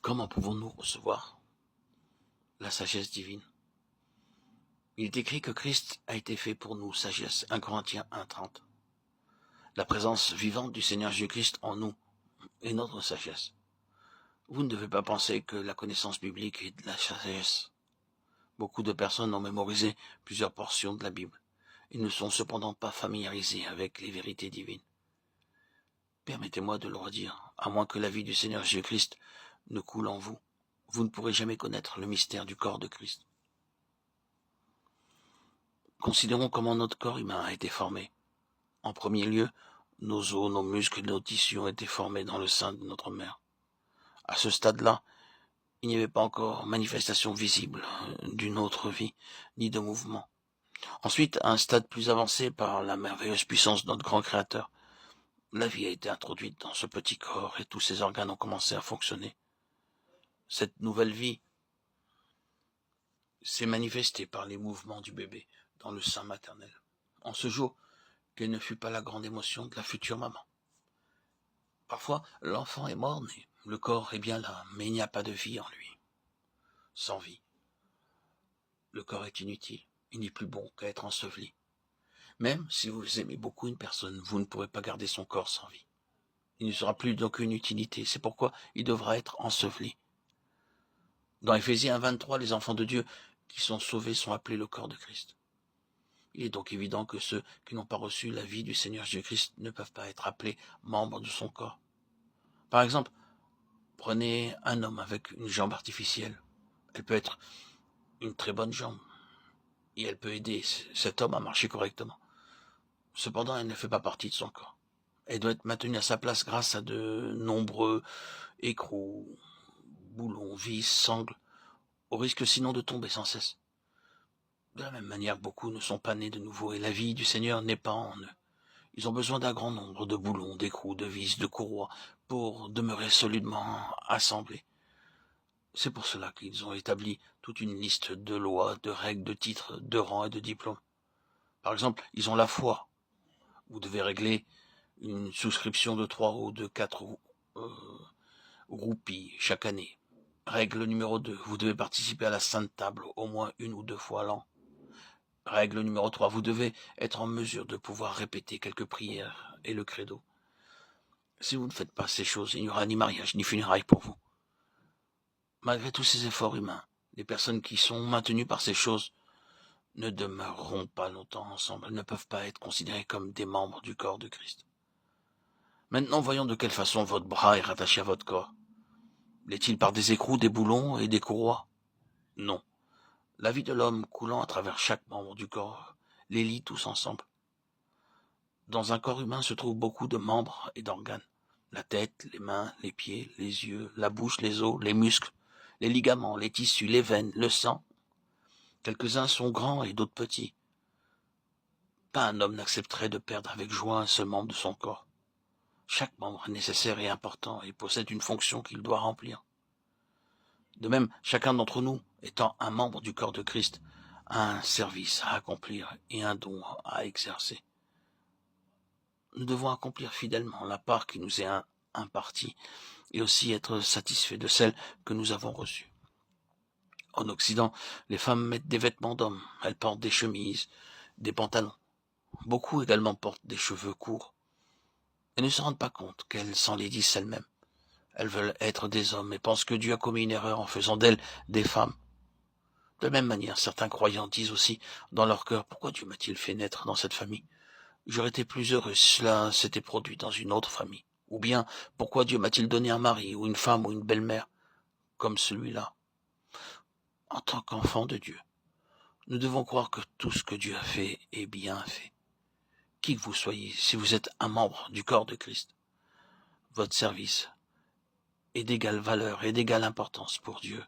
Comment pouvons-nous recevoir la sagesse divine? Il est écrit que Christ a été fait pour nous sagesse. 1 Corinthiens 1,30. La présence vivante du Seigneur Jésus-Christ en nous est notre sagesse. Vous ne devez pas penser que la connaissance biblique est de la sagesse. Beaucoup de personnes ont mémorisé plusieurs portions de la Bible. Ils ne sont cependant pas familiarisés avec les vérités divines. Permettez-moi de le redire, à moins que la vie du Seigneur Jésus-Christ ne coule en vous, vous ne pourrez jamais connaître le mystère du corps de Christ. Considérons comment notre corps humain a été formé. En premier lieu, nos os, nos muscles et nos tissus ont été formés dans le sein de notre mère. À ce stade-là, il n'y avait pas encore manifestation visible d'une autre vie, ni de mouvement. Ensuite, à un stade plus avancé par la merveilleuse puissance de notre grand Créateur, la vie a été introduite dans ce petit corps et tous ses organes ont commencé à fonctionner. Cette nouvelle vie s'est manifestée par les mouvements du bébé dans le sein maternel. En ce jour, quelle ne fut pas la grande émotion de la future maman. Parfois, l'enfant est mort-né, le corps est bien là, mais il n'y a pas de vie en lui. Sans vie, le corps est inutile, il n'est plus bon qu'à être enseveli. Même si vous aimez beaucoup une personne, vous ne pourrez pas garder son corps sans vie. Il ne sera plus d'aucune utilité, c'est pourquoi il devra être enseveli. Dans Éphésiens 23, les enfants de Dieu qui sont sauvés sont appelés le corps de Christ. Il est donc évident que ceux qui n'ont pas reçu la vie du Seigneur Jésus-Christ ne peuvent pas être appelés membres de son corps. Par exemple, prenez un homme avec une jambe artificielle. Elle peut être une très bonne jambe et elle peut aider cet homme à marcher correctement. Cependant, elle ne fait pas partie de son corps. Elle doit être maintenue à sa place grâce à de nombreux écrous, boulons, vis, sangles, au risque sinon de tomber sans cesse. De la même manière, beaucoup ne sont pas nés de nouveau et la vie du Seigneur n'est pas en eux. Ils ont besoin d'un grand nombre de boulons, d'écrous, de vis, de courroies pour demeurer solidement assemblés. C'est pour cela qu'ils ont établi toute une liste de lois, de règles, de titres, de rangs et de diplômes. Par exemple, ils ont la foi. Vous devez régler une souscription de 3 ou de 4 roupies chaque année. Règle numéro 2, vous devez participer à la Sainte Table au moins 1 ou 2 fois l'an. Règle numéro 3, vous devez être en mesure de pouvoir répéter quelques prières et le credo. Si vous ne faites pas ces choses, il n'y aura ni mariage ni funérailles pour vous. Malgré tous ces efforts humains, les personnes qui sont maintenues par ces choses ne demeureront pas longtemps ensemble. Elles ne peuvent pas être considérées comme des membres du corps de Christ. Maintenant, voyons de quelle façon votre bras est rattaché à votre corps. L'est-il par des écrous, des boulons et des courroies? Non. La vie de l'homme coulant à travers chaque membre du corps les lie tous ensemble. Dans un corps humain se trouvent beaucoup de membres et d'organes. La tête, les mains, les pieds, les yeux, la bouche, les os, les muscles, les ligaments, les tissus, les veines, le sang. Quelques-uns sont grands et d'autres petits. Pas un homme n'accepterait de perdre avec joie un seul membre de son corps. Chaque membre est nécessaire et important et possède une fonction qu'il doit remplir. De même, chacun d'entre nous, étant un membre du corps de Christ, a un service à accomplir et un don à exercer. Nous devons accomplir fidèlement la part qui nous est impartie et aussi être satisfaits de celle que nous avons reçue. En Occident, les femmes mettent des vêtements d'hommes, elles portent des chemises, des pantalons. Beaucoup également portent des cheveux courts et ne se rendent pas compte qu'elles s'enlaidissent elles-mêmes. Elles veulent être des hommes et pensent que Dieu a commis une erreur en faisant d'elles des femmes. De la même manière, certains croyants disent aussi dans leur cœur, pourquoi Dieu m'a-t-il fait naître dans cette famille? J'aurais été plus heureux si cela s'était produit dans une autre famille. Ou bien, pourquoi Dieu m'a-t-il donné un mari ou une femme ou une belle-mère comme celui-là? En tant qu'enfant de Dieu, nous devons croire que tout ce que Dieu a fait est bien fait. Qui que vous soyez, si vous êtes un membre du corps de Christ, votre service est d'égale valeur et d'égale importance pour Dieu